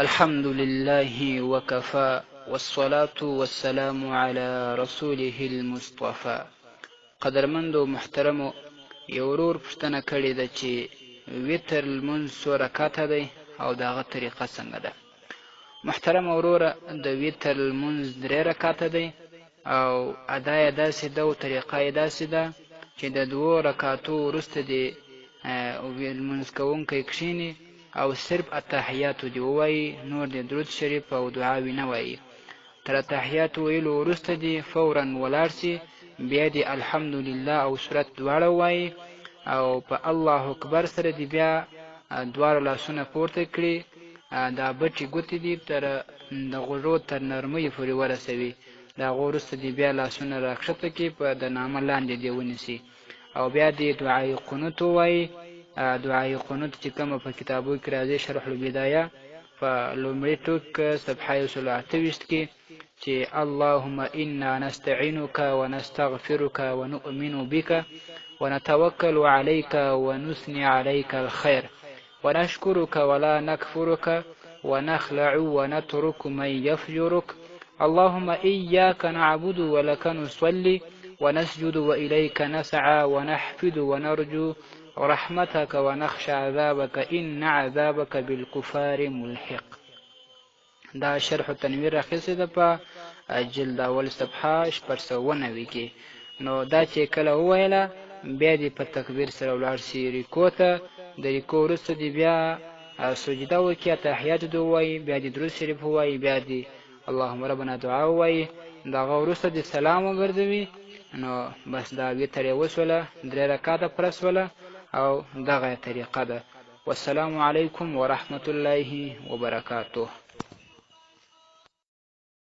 الحمد لله وكفى والصلاة والسلام على رسوله المصطفى. قدرمند و محترمو یو ورور پوښتنه کړې ده چې وتر لمونځ څو رکعته دی او د هغه طریقه څنګه ده. محترم وروره، د وتر لمونځ 3 رکعته دی او ادا یې داسې ده او طریقه یې داسې ده چې د 2 رکعتو وروسته دې لمونځ کوونکی کښیني او صرف التحیاتو دی ووایي، نور د درود شریف او دعاوې نه وایي. تر التحیاتو ویلو وروسته دی فورا ولاړ سي، بیا دی الحمدلله او سورت دواړه ووایي او په الله اکبر سره دی بیا دواړه لاسونه پورته کړي، دا بټې ګوتې دي تر د غوږو تر نرمۍ پورې ورسوي، د هغه وروسته دی بیا لاسونه راکښته کړي، په د نامه لاندې دی ونیسي او بیا دی دعای قنوت ووایي. دعای قنوت چې کومه په کتابو کې راځي شرح البدایه په لومړي ټوک صفحه 128 کې چې اللهم انا نستعینک ونستغفرک ونؤمن بك ونتوکل عليك ونثني عليك الخير ونشكرك ولا نكفرك ونخلع ونترك من يفجرك اللهم إياك نعبد ولك نصلي ونسجد وإليك نسعى ونحفد ونرجو رحمتك ونخشى عذابك إن عذابك بالكفار ملحق. دا شرح تنویر راخیستې ده په جلد اول صفحه 490 کې. نو دا چې کله وویله بیا دې په تکبیر سره ولاړ سي رکوع ته، د رکوع وروسته دې بیا سجده وکړي، تحیات دې ووایي، بیا دې درود شریف ووایي، بیا دې اللهم ربنا دعا ووایي، د هغه وروسته دې سلام وګرځوي. نو بس دا وتر یې وسوله، 3 رکعته پوره سوله او دغه طریقه ده. والسلام علیکم ورحمة الله وبرکاته.